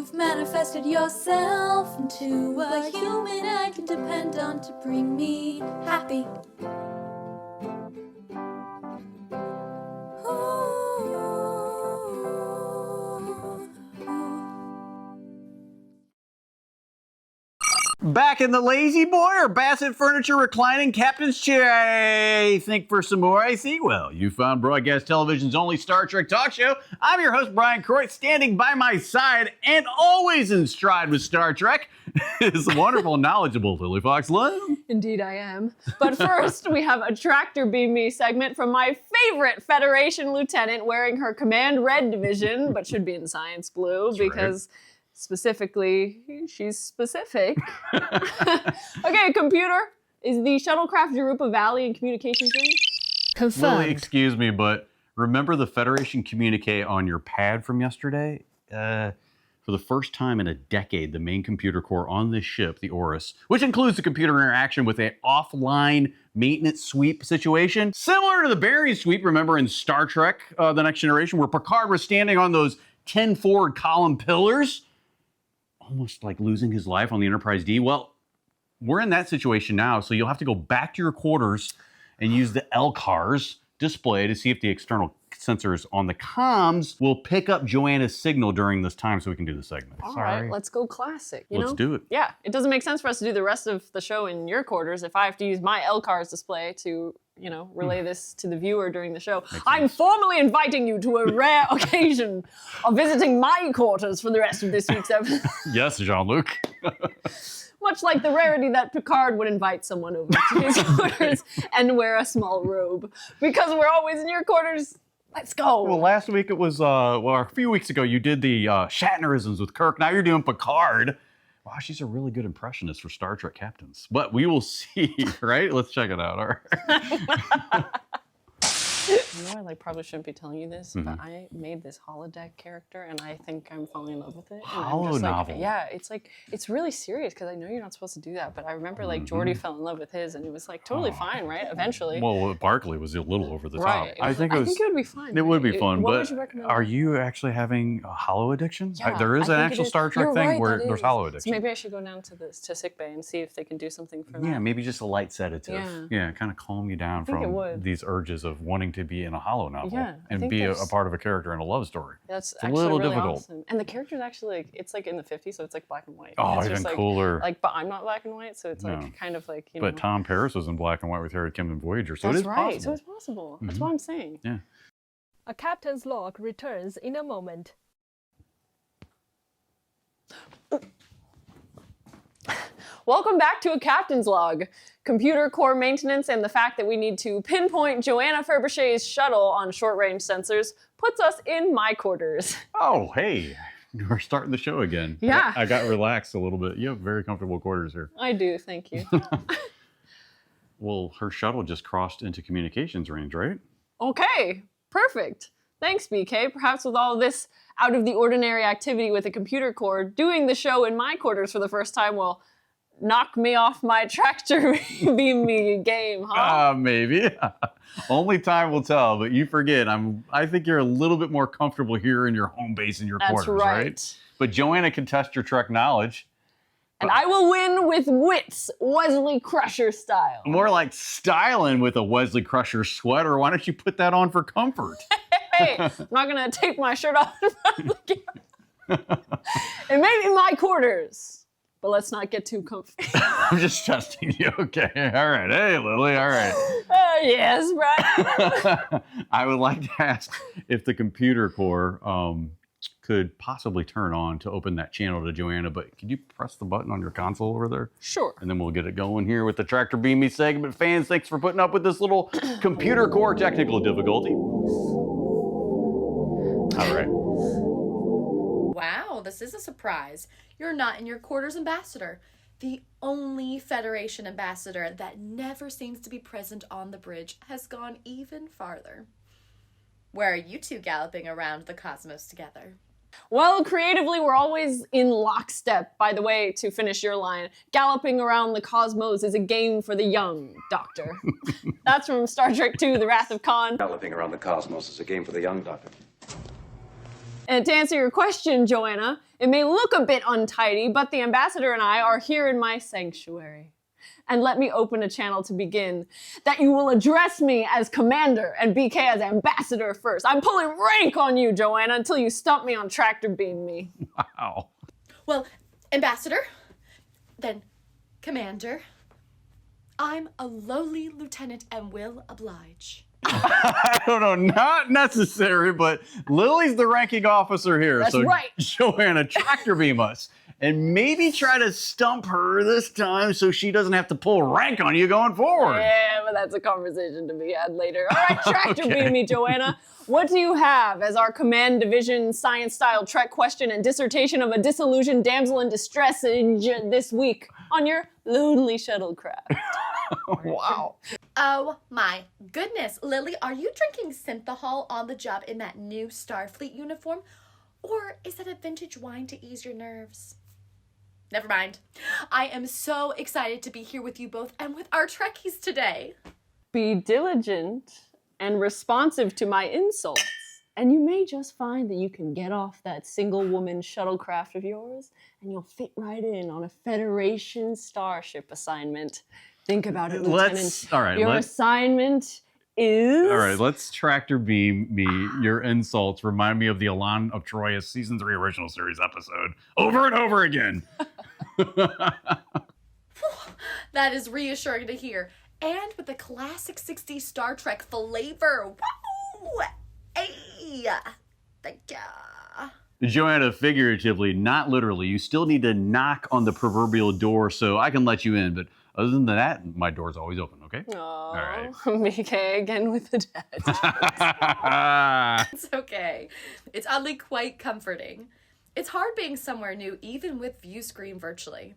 You've manifested yourself into a human I can depend on to bring me happy. Back in the lazy boy or Bassett furniture reclining captain's chair, I think for some more I see. Well, you found broadcast television's only Star Trek talk show. I'm your host, Bryan Kreutz, standing by my side and always in stride with Star Trek is the wonderful, knowledgeable Lili Fox-Lim. Indeed I am. But first, we have a Tractor Beam Me segment from my favorite Federation lieutenant wearing her Command Red division, but should be in Science Blue. That's because... Right. Specifically, she's specific. Okay, computer, is the shuttlecraft Europa Valley in communications ring? Confirmed. Lili, excuse me, but remember the Federation communique on your pad from yesterday? For the first time in a decade, the main computer core on this ship, the Orus, which includes the computer interaction with an offline maintenance sweep situation, similar to the Barry sweep, remember in Star Trek, The Next Generation, where Picard was standing on those 10 forward column pillars, almost like losing his life on the Enterprise D. Well, we're in that situation now, so you'll have to go back to your quarters and use the LCARS display to see if the external sensors on the comms will pick up Joanna's signal during this time so we can do the segment. All right, let's go classic. Let's do it. Yeah, it doesn't make sense for us to do the rest of the show in your quarters if I have to use my LCARS display to, relay this to the viewer during the show. I'm formally inviting you to a rare occasion of visiting my quarters for the rest of this week's episode. Yes, Jean-Luc. Much like the rarity that Picard would invite someone over to his quarters and wear a small robe. Because we're always in your quarters, let's go. Well, last week it was, a few weeks ago, you did the Shatnerisms with Kirk. Now you're doing Picard. Wow, she's a really good impressionist for Star Trek captains. But we will see, right? Let's check it out. All right. I probably shouldn't be telling you this, but I made this holodeck character, and I think I'm falling in love with it. Holo novel. Yeah, it's really serious because I know you're not supposed to do that, but I remember Geordi fell in love with his, and it was totally fine, right? Eventually. Well, Barkley was a little over the top. Right. I think it would be fun. It would be fun, what but would you recommend? Are you actually having a holo addiction? Yeah, there is an actual Star Trek thing where there's holo addiction. So maybe I should go down to sickbay and see if they can do something for that. Yeah, maybe just a light sedative. Yeah, kind of calm you down from these urges of wanting to be in a holo novel and be a part of a character in a love story. That's a little really difficult. Awesome. And the character's actually it's in the 50s, so it's black and white. Oh, it's even cooler. But I'm not black and white, so it's kind of like, But Tom Paris was in black and white with Harry Kim and Voyager, so that's it is right. possible. So it's possible. That's what I'm saying. Yeah. A captain's log returns in a moment. Welcome back to A Captain's Log. Computer core maintenance and the fact that we need to pinpoint Joanna Fabergé's shuttle on short-range sensors puts us in my quarters. Oh, hey. We're starting the show again. Yeah. I got relaxed a little bit. You have very comfortable quarters here. I do, thank you. Well, her shuttle just crossed into communications range, right? Okay, perfect. Thanks, BK. Perhaps with all this out-of-the-ordinary activity with a computer core, doing the show in my quarters for the first time will knock me off my Tractor Beam Me game, huh? Maybe. Only time will tell, but you forget. I think you're a little bit more comfortable here in your home base in your quarters, right? But Joanna can test your Trek knowledge. And I will win with wits, Wesley Crusher style. More like styling with a Wesley Crusher sweater. Why don't you put that on for comfort? Hey, I'm not going to take my shirt off in front of the camera. It may be my quarters. But let's not get too comfy. I'm just testing you, okay? All right. Hey, Lili, all right. Yes, right. I would like to ask if the computer core could possibly turn on to open that channel to Joanna, but could you press the button on your console over there? Sure. And then we'll get it going here with the Tractor Beam Me segment. Fans, thanks for putting up with this little computer core technical difficulty. All right. Wow, this is a surprise. You're not in your quarters ambassador. The only Federation ambassador that never seems to be present on the bridge has gone even farther. Where are you two galloping around the cosmos together? Well, creatively, we're always in lockstep. By the way, to finish your line, galloping around the cosmos is a game for the young, Doctor. That's from Star Trek II, The Wrath of Khan. Galloping around the cosmos is a game for the young, Doctor. And to answer your question, Joanna, It may look a bit untidy, but the ambassador and I are here in my sanctuary. And let me open a channel to begin, that you will address me as commander and BK as ambassador first. I'm pulling rank on you, Joanna, until you stump me on tractor beam me. Wow. Well, ambassador, then commander. I'm a lowly lieutenant and will oblige. I don't know, not necessary, but Lily's the ranking officer here. That's so right. Joanna, tractor beam us. And maybe try to stump her this time so she doesn't have to pull rank on you going forward. Yeah, but that's a conversation to be had later. All right, tractor Okay. beam me, Joanna. What do you have as our command division science-style Trek question and dissertation of a disillusioned damsel in distress this week on your lonely shuttlecraft? Wow. Oh my goodness. Lily, are you drinking synthahol on the job in that new Starfleet uniform? Or is that a vintage wine to ease your nerves? Never mind. I am so excited to be here with you both and with our Trekkies today. Be diligent and responsive to my insults, and you may just find that you can get off that single-woman shuttlecraft of yours, and you'll fit right in on a Federation starship assignment. Think about it, Lieutenant. Your assignment is... All right, let's tractor beam me. Your insults remind me of the Elan of Troyes Season 3 original series episode over and over again. That is reassuring to hear. And with the classic 60s Star Trek flavor. Woo! Hey! Thank ya. Joanna, figuratively, not literally, you still need to knock on the proverbial door so I can let you in. But other than that, my door's always open, okay? Oh, All right. BK again with the dad. It's okay. It's oddly quite comforting. It's hard being somewhere new, even with view screen virtually.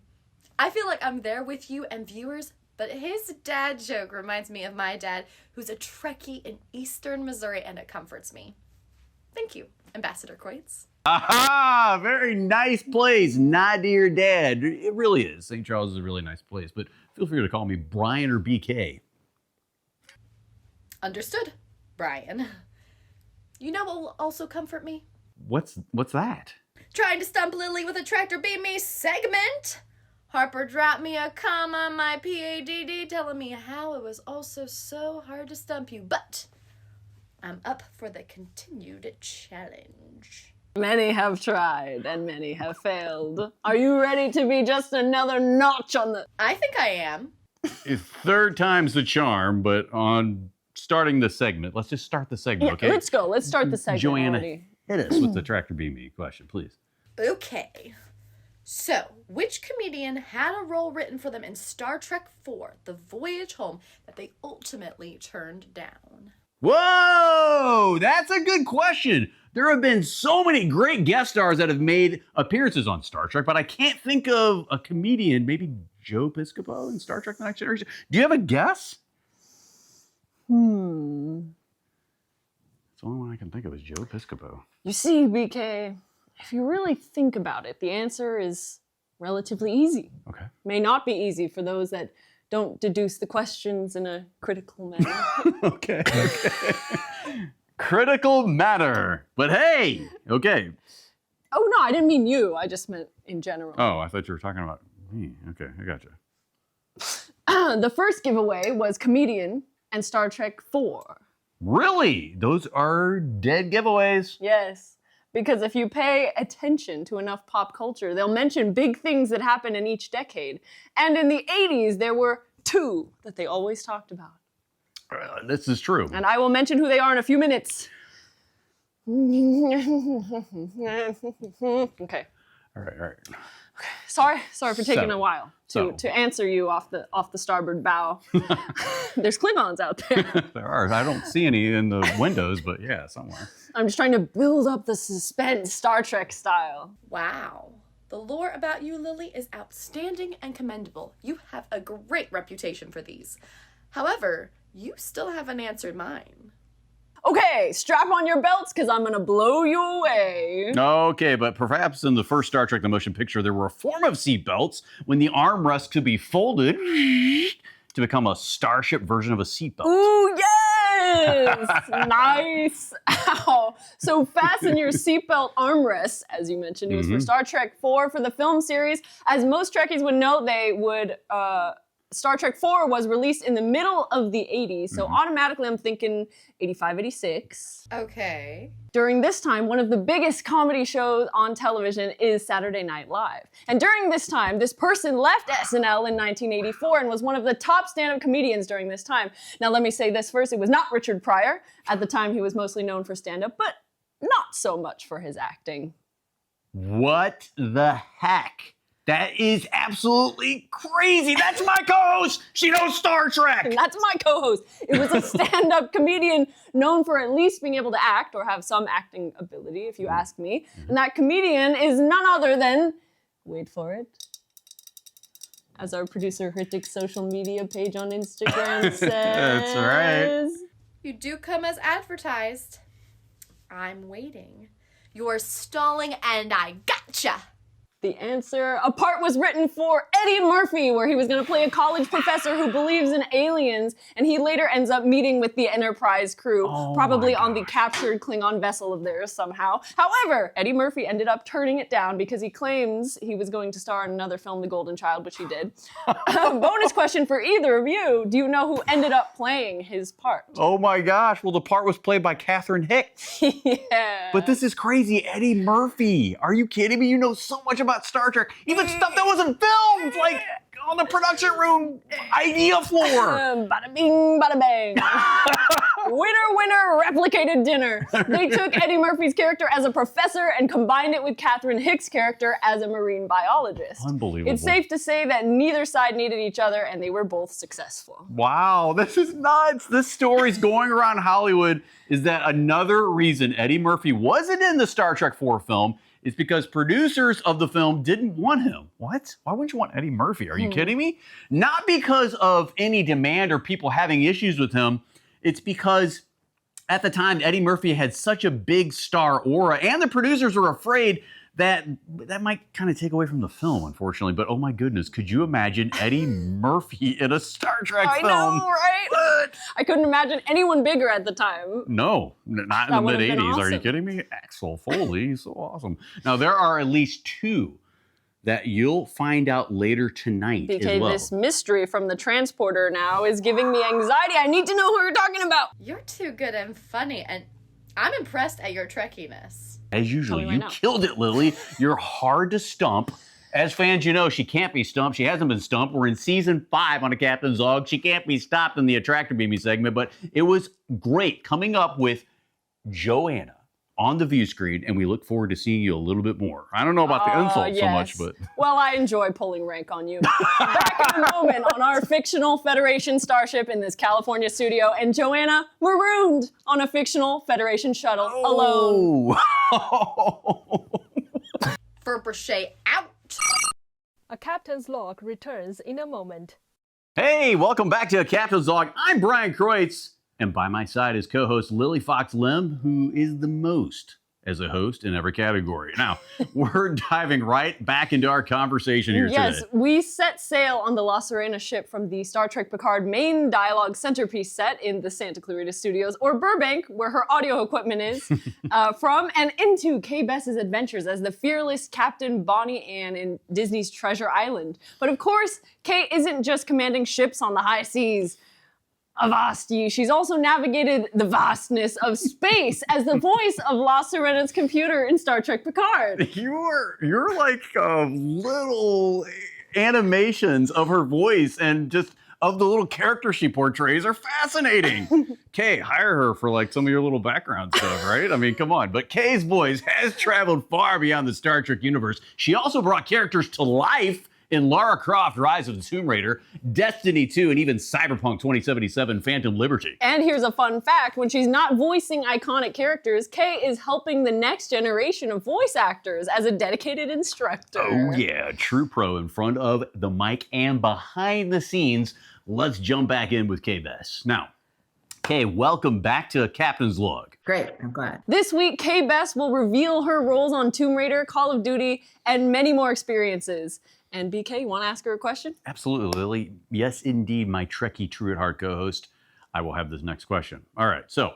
I feel like I'm there with you and viewers, but his dad joke reminds me of my dad, who's a Trekkie in eastern Missouri, and it comforts me. Thank you, Ambassador Kreutz. Aha! Very nice place, not dear dad. It really is. St. Charles is a really nice place, but feel free to call me Brian or BK. Understood, Brian. You know what will also comfort me? What's that? Trying to stump Lily with a tractor beam me segment. Harper dropped me a comma, my PADD, telling me how it was also so hard to stump you, but I'm up for the continued challenge. Many have tried and many have failed. Are you ready to be just another notch on the... I think I am. Third time's the charm, but on starting the segment, let's just start the segment, okay? Let's go. Let's start the segment Joanna, already. hit us with the tractor beam me question, please. Okay. So, which comedian had a role written for them in Star Trek IV, The Voyage Home, that they ultimately turned down? Whoa! That's a good question. There have been so many great guest stars that have made appearances on Star Trek, but I can't think of a comedian. Maybe Joe Piscopo in Star Trek The Next Generation. Do you have a guess? The only one I can think of is Joe Piscopo. You see, BK, if you really think about it, the answer is relatively easy. Okay. May not be easy for those that don't deduce the questions in a critical manner. Okay. Critical matter. But hey, okay. Oh, no, I didn't mean you. I just meant in general. Oh, I thought you were talking about me. Okay, I gotcha. The first giveaway was comedian and Star Trek 4. Really? Those are dead giveaways. Yes, because if you pay attention to enough pop culture, they'll mention big things that happened in each decade. And in the 80s, there were two that they always talked about. This is true. And I will mention who they are in a few minutes. Okay. All right. Sorry for taking So- a while so- to answer you off the starboard bow. There's Klingons out there. There are. I don't see any in the windows, but yeah, somewhere. I'm just trying to build up the suspense, Star Trek style. Wow. The lore about you, Lily, is outstanding and commendable. You have a great reputation for these. However, you still haven't answered mine. Okay, strap on your belts because I'm gonna blow you away. Okay, but perhaps in the first Star Trek the Motion Picture, there were a form of seatbelts when the armrest could be folded to become a starship version of a seatbelt. Ooh, yes! is! Nice! Ow! So fasten your seatbelt armrests, as you mentioned. It was for Star Trek IV for the film series. As most Trekkies would know, Star Trek IV was released in the middle of the 80s, so automatically I'm thinking 85, 86. Okay. During this time, one of the biggest comedy shows on television is Saturday Night Live. And during this time, this person left SNL in 1984 and was one of the top stand-up comedians during this time. Now let me say this first, it was not Richard Pryor. At the time, he was mostly known for stand-up, but not so much for his acting. What the heck? That is absolutely crazy. That's my co-host. She knows Star Trek. And that's my co-host. It was a stand-up comedian known for at least being able to act or have some acting ability, if you ask me. And that comedian is none other than, wait for it, as our producer Hritik's social media page on Instagram says. That's right. You do come as advertised. I'm waiting. You're stalling and I gotcha. The answer, a part was written for Eddie Murphy, where he was going to play a college professor who believes in aliens, and he later ends up meeting with the Enterprise crew, probably on the captured Klingon vessel of theirs somehow. However, Eddie Murphy ended up turning it down because he claims he was going to star in another film, The Golden Child, which he did. Bonus question for either of you. Do you know who ended up playing his part? Oh my gosh. Well, the part was played by Catherine Hicks. Yeah. But this is crazy. Eddie Murphy. Are you kidding me? You know so much about Star Trek. Even stuff that wasn't filmed, like on the production room idea floor. Bada bing, bada bang. Winner, winner, replicated dinner. They took Eddie Murphy's character as a professor and combined it with Catherine Hicks' character as a marine biologist. Unbelievable. It's safe to say that neither side needed each other and they were both successful. Wow, this is nuts. This story's going around Hollywood is that another reason Eddie Murphy wasn't in the Star Trek IV film is because producers of the film didn't want him. What? Why wouldn't you want Eddie Murphy? Are you kidding me? Not because of any demand or people having issues with him. It's because at the time, Eddie Murphy had such a big star aura, and the producers were afraid that might kind of take away from the film, unfortunately. But oh my goodness, could you imagine Eddie Murphy in a Star Trek film? I know, right? What? I couldn't imagine anyone bigger at the time. No, not in the would've been mid-'80s. Are you awesome. kidding me? Axel Foley, so awesome. Now, there are at least two that you'll find out later tonight as BK, well. this mystery from the transporter now is giving me anxiety. I need to know who you're talking about. You're too good and funny, and I'm impressed at your Trekkiness. As usual, Tell me you right now. killed it, Lily. You're hard to stump. As fans, you know she can't be stumped. She hasn't been stumped. We're in season 5 on a Captain's Log. She can't be stopped in the Attractor Beamy segment, but it was great coming up with Joanna on the view screen, and we look forward to seeing you a little bit more. I don't know about the insult so much, but... Well, I enjoy pulling rank on you. Back in a moment on our fictional Federation starship in this California studio, and Joanna marooned on a fictional Federation shuttle alone. For Brochet out. A captain's log returns in a moment. Hey, welcome back to Captain's Log. I'm Bryan Kreutz, and by my side is co-host Lili Fox-Lim, who is the most as a host in every category. Now, we're diving right back into our conversation here Yes, today. we set sail on the La Sirena ship from the Star Trek Picard main dialogue centerpiece set in the Santa Clarita Studios, or Burbank, where her audio equipment is, from and into Kay Bess's adventures as the fearless Captain Bonnie Ann in Disney's Treasure Island. But of course, Kay isn't just commanding ships on the high seas. Avast ye. She's also navigated the vastness of space as the voice of La Sirena's computer in Star Trek Picard. You're like little animations of her voice and just of the little character she portrays are fascinating. Kay, hire her for like some of your little background stuff, right? I mean, come on. But Kay's voice has traveled far beyond the Star Trek universe. She also brought characters to life in Lara Croft, Rise of the Tomb Raider, Destiny 2, and even Cyberpunk 2077, Phantom Liberty. And here's a fun fact, when she's not voicing iconic characters, Kay is helping the next generation of voice actors as a dedicated instructor. Oh yeah, true pro in front of the mic and behind the scenes. Let's jump back in with Kay Bess. Now, Kay, welcome back to Captain's Log. Great, I'm glad. This week, Kay Bess will reveal her roles on Tomb Raider, Call of Duty, and many more experiences. And BK, you want to ask her a question? Absolutely, Lily. Yes, indeed, my Trekkie true at heart co-host. I will have this next question. All right. So,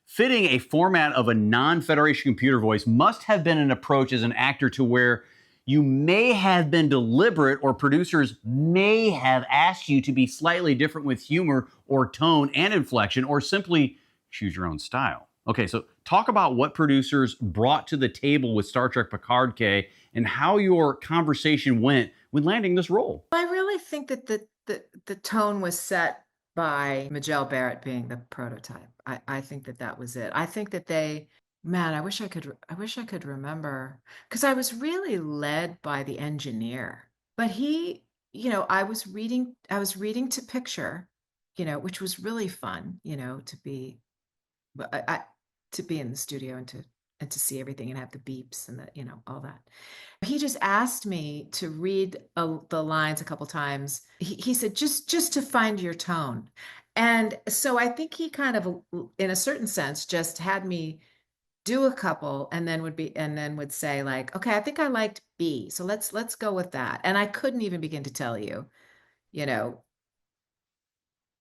fitting a format of a non-Federation computer voice must have been an approach as an actor to where you may have been deliberate, or producers may have asked you to be slightly different with humor or tone and inflection, or simply choose your own style. Okay, so talk about what producers brought to the table with Star Trek Picard, Kay, and how your conversation went when landing this role. I really think that the tone was set by Majel Barrett being the prototype. I think that was it. I think that I wish I could remember, because I was really led by the engineer. But he, I was reading to picture, which was really fun, to be in the studio and to see everything and have the beeps and all that. He just asked me to read the lines a couple times. He said, just to find your tone. And so I think he kind of, in a certain sense, just had me do a couple and then would say, like, okay, I think I liked B, so let's go with that. And I couldn't even begin to tell you,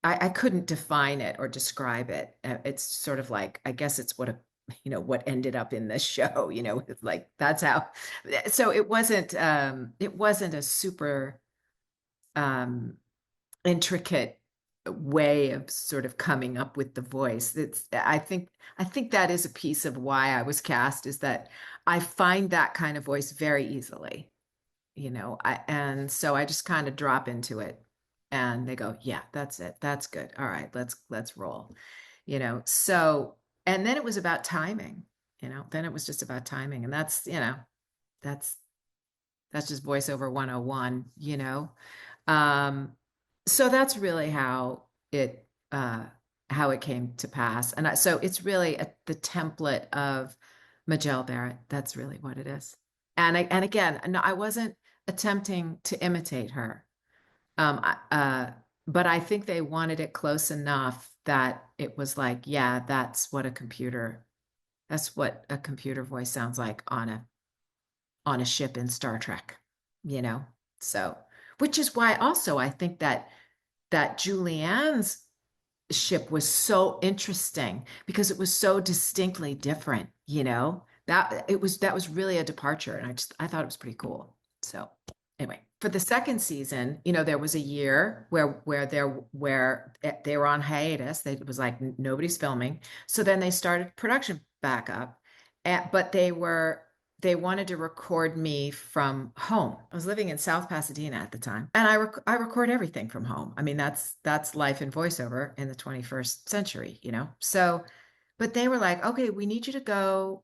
I couldn't define it or describe it. It's sort of like, I guess it's what what ended up in the show, it's like, that's how. So it wasn't a super intricate way of sort of coming up with the voice. I think that is a piece of why I was cast, is that I find that kind of voice very easily, and so I just kind of drop into it. And they go, yeah, that's it. That's good. All right, let's roll, So, and then it was about timing, then it was just about timing. And that's just voiceover 101, So that's really how it came to pass. And so it's really the template of Majel Barrett. That's really what it is. And again, no, I wasn't attempting to imitate her. But I think they wanted it close enough that it was like, yeah, that's what a computer voice sounds like on a ship in Star Trek, So, which is why also I think that Julianne's ship was so interesting, because it was so distinctly different, that was really a departure. And I thought it was pretty cool. So anyway, for the second season, there was a year where they were on hiatus. It was like nobody's filming. So then they started production back up, but they wanted to record me from home. I was living in South Pasadena at the time, and I record everything from home. I mean, that's life in voiceover in the 21st century, So, but they were like, okay, we need you to go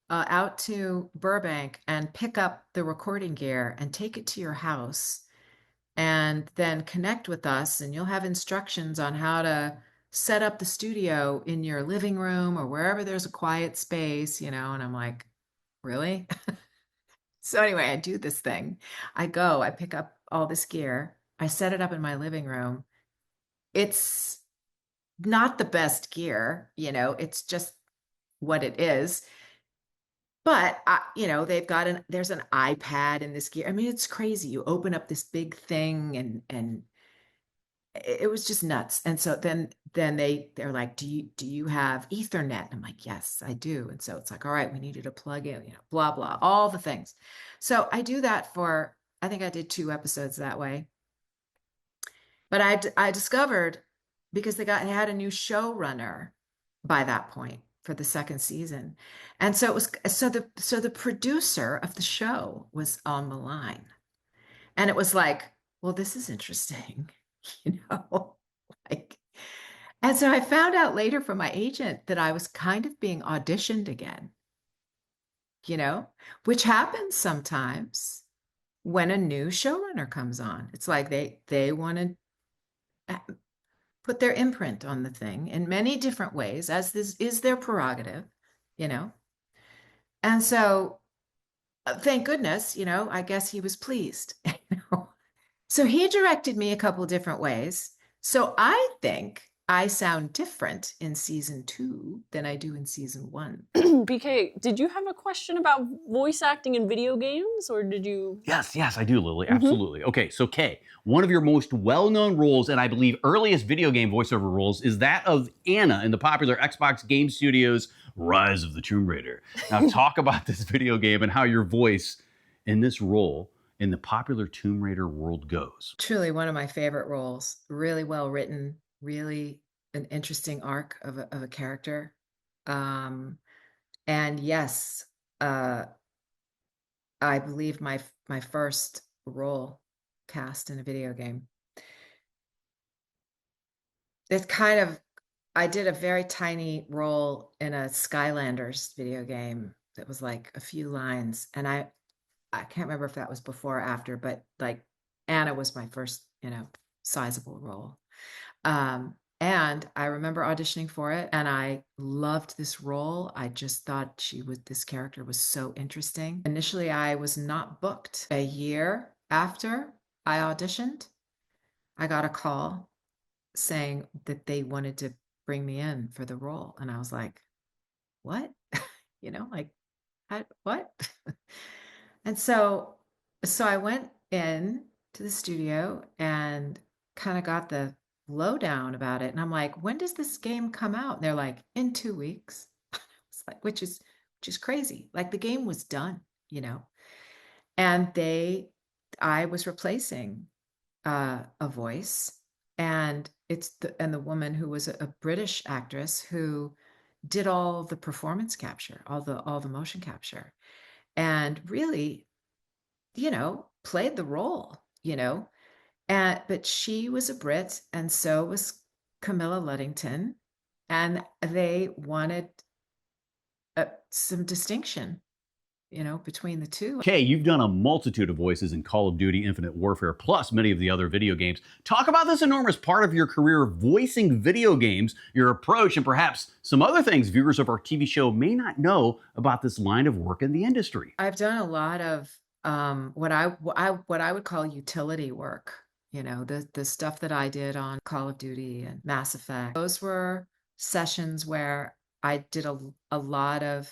out to Burbank and pick up the recording gear and take it to your house, and then connect with us, and you'll have instructions on how to set up the studio in your living room or wherever there's a quiet space, and I'm like, really? So anyway, I do this thing. I pick up all this gear. I set it up in my living room. It's not the best gear, it's just what it is. But, there's an iPad in this gear. I mean, it's crazy. You open up this big thing and it was just nuts. And so then they're like, do you have Ethernet? I'm like, yes, I do. And so it's like, all right, we need you to plug in, blah, blah, all the things. So I do that I think I did 2 episodes that way. But I discovered, because they had a new showrunner by that point for the second season. And so it was, so the producer of the show was on the line, and it was like, well, this is interesting, like, and so I found out later from my agent that I was kind of being auditioned again, which happens sometimes when a new showrunner comes on. It's like they want to put their imprint on the thing in many different ways, as this is their prerogative, And so, thank goodness, I guess he was pleased. So he directed me a couple different ways. So I think I sound different in season 2 than I do in season 1. BK, did you have a question about voice acting in video games, or did you? Yes, I do, Lily. Absolutely. Okay, so Kay, one of your most well-known roles, and I believe earliest video game voiceover roles, is that of Anna in the popular Xbox Game Studios' Rise of the Tomb Raider. Now, talk about this video game and how your voice in this role in the popular Tomb Raider world goes. Truly one of my favorite roles. Really well written, really an interesting arc of a character. And yes, I believe my first role cast in a video game. It's kind of, I did a very tiny role in a Skylanders video game that was like a few lines, and I can't remember if that was before or after, but like Anna was my first, sizable role. And I remember auditioning for it, and I loved this role. I just thought this character was so interesting. Initially, I was not booked. A year after I auditioned, I got a call saying that they wanted to bring me in for the role. And I was like, what? What? And so I went in to the studio and kind of got the lowdown about it. And I'm like, when does this game come out? And they're like, in 2 weeks. It's like, which is crazy. Like the game was done, And I was replacing a voice, and the woman who was a British actress who did all the performance capture, all the motion capture, and really, played the role, but she was a Brit, and so was Camilla Luddington, and they wanted some distinction, between the two. Okay, you've done a multitude of voices in Call of Duty, Infinite Warfare, plus many of the other video games. Talk about this enormous part of your career voicing video games, your approach, and perhaps some other things viewers of our TV show may not know about this line of work in the industry. I've done a lot of what I would call utility work. The stuff that I did on Call of Duty and Mass Effect. Those were sessions where I did a lot of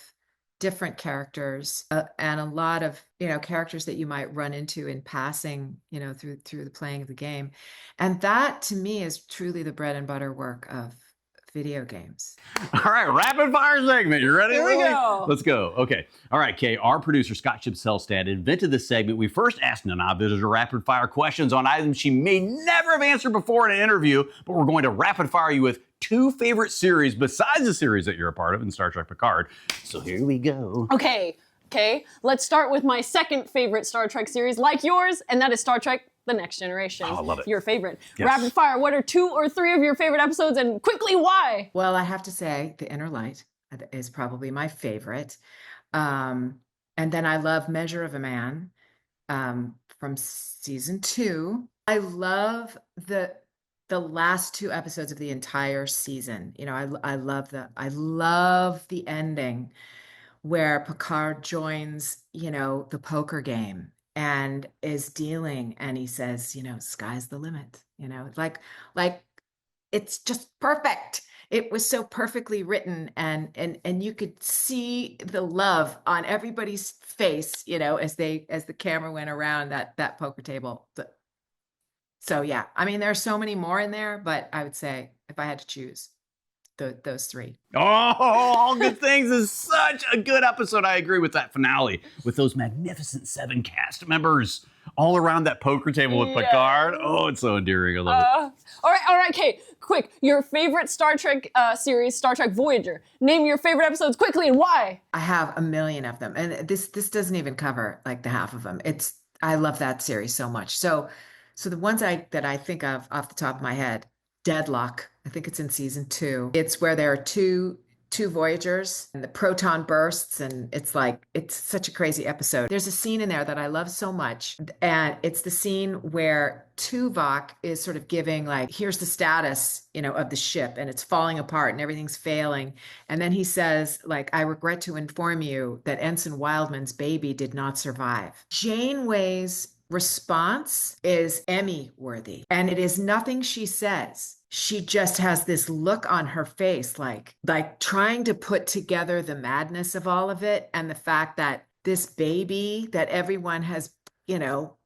different characters and a lot of characters that you might run into in passing through the playing of the game, and that to me is truly the bread and butter work of video games. All right, rapid fire segment. You ready? Here we go. Let's go. Okay. All right, Kay. Our producer, Scott Chipselstad, invented this segment. We first asked Nana visitor rapid fire questions on items she may never have answered before in an interview, but we're going to rapid fire you with 2 favorite series besides the series that you're a part of in Star Trek Picard. So here we go. Okay, let's start with my second favorite Star Trek series, like yours, and that is Star Trek The Next Generation. Oh, I love it. Your favorite. Yes. Rapid fire, what are 2 or 3 of your favorite episodes, and quickly why? Well, I have to say The Inner Light is probably my favorite. And then I love Measure of a Man from season 2. I love the last 2 episodes of the entire season. I love the ending where Picard joins, the poker game and is dealing, and he says, sky's the limit, like it's just perfect. It was so perfectly written, and you could see the love on everybody's face, as the camera went around that poker table. So yeah, I mean, there are so many more in there, but I would say if I had to choose, those 3. Oh, All Good Things is such a good episode. I agree with that finale, with those magnificent 7 cast members all around that poker table with Picard. Oh, it's so endearing. I love it. All right, Kate, quick, your favorite Star Trek series, Star Trek Voyager. Name your favorite episodes quickly and why. I have a million of them, and this doesn't even cover like the half of them. I love that series so much. So the ones that I think of off the top of my head, Deadlock, I think it's in season 2. It's where there are two Voyagers and the proton bursts, and it's such a crazy episode. There's a scene in there that I love so much, and it's the scene where Tuvok is sort of giving here's the status, of the ship, and it's falling apart and everything's failing. And then he says, I regret to inform you that Ensign Wildman's baby did not survive. Janeway's response is Emmy worthy, and it is nothing she says. she just has this look on her face, like trying to put together the madness of all of it, and the fact that this baby that everyone has,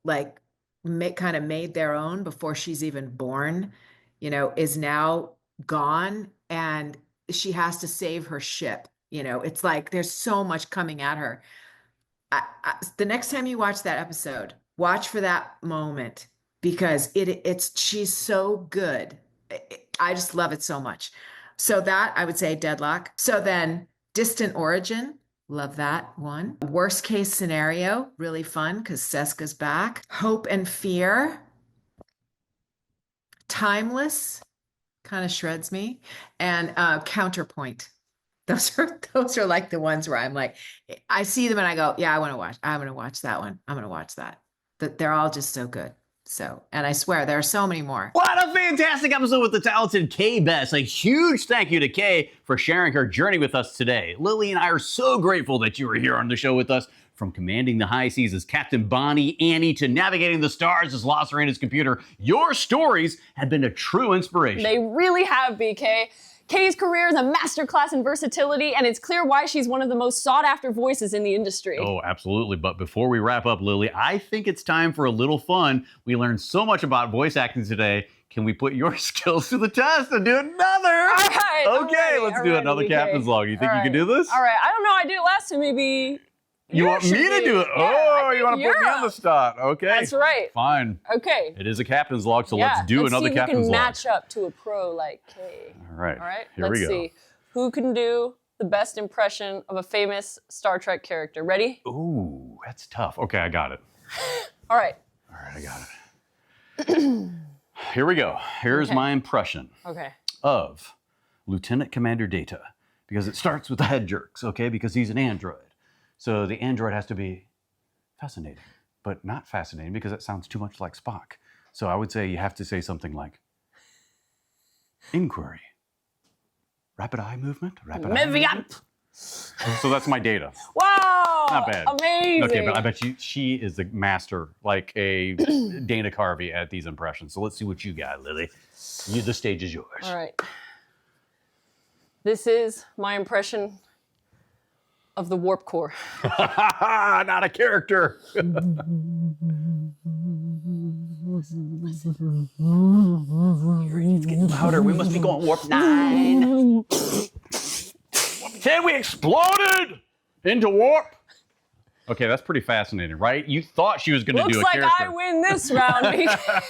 like kind of made their own before she's even born, is now gone, and she has to save her ship. It's like there's so much coming at her. The next time you watch that episode, watch for that moment, because she's so good. I just love it so much. So that, I would say, Deadlock. So then Distant Origin, love that one. Worst Case Scenario, really fun because Seska's back. Hope and Fear. Timeless, kind of shreds me. And Counterpoint. Those are like the ones where I'm like, I see them and I go, yeah, I'm going to watch that one. I'm going to watch that. They're all just so good. So, and I swear there are so many more. What a fantastic episode with the talented Kay Bess. A huge thank you to Kay for sharing her journey with us today. Lily and I are so grateful that you were here on the show with us. From commanding the high seas as Captain Bonnie Annie to navigating the stars as La Sirena's computer, your stories have been a true inspiration. They really have, BK. Kay's career is a masterclass in versatility, and it's clear why she's one of the most sought-after voices in the industry. Oh, absolutely. But before we wrap up, Lily, I think it's time for a little fun. We learned so much about voice acting today. Can we put your skills to the test and do another? All right. Okay, let's do another Captain's Log. You think you can do this? All right. I don't know. I did it last time. Maybe you want me to do it? Yeah, you want to put me on the spot? Okay. That's right. Fine. Okay. It is a Captain's Log, so let's do another Captain's Log. Let's see who can match up to a pro like Kay. All right. All right. Here we go. Let's see who can do the best impression of a famous Star Trek character. Ready? Ooh, that's tough. Okay, I got it. All right. All right, I got it. Here we go. Here's my impression of Lieutenant Commander Data, because it starts with the head jerks, okay? Because he's an android. So the android has to be fascinating, but not fascinating because it sounds too much like Spock. So I would say you have to say something like inquiry, rapid eye movement, So that's my Data. Wow. Not bad. Amazing. Okay, but I bet she is the master, like a Dana Carvey at these impressions. So let's see what you got, Lily. The stage is yours. All right. This is my impression of the Warp Core. Not a character. It's getting louder. We must be going warp 9. Can we exploded into warp? Okay, that's pretty fascinating, right? You thought she was going to do a character. Looks like I win this round.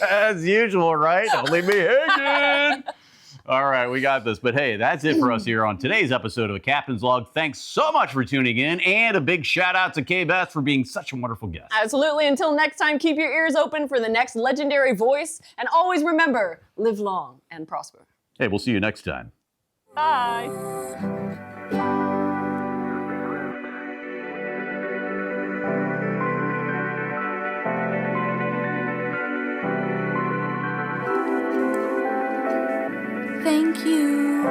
As usual, right? Don't leave me hanging. All right, we got this. But hey, that's it for us here on today's episode of A Captain's Log. Thanks so much for tuning in, and a big shout out to Kay Bess for being such a wonderful guest. Absolutely. Until next time, keep your ears open for the next legendary voice, and always remember, live long and prosper. Hey, we'll see you next time. Bye. Thank you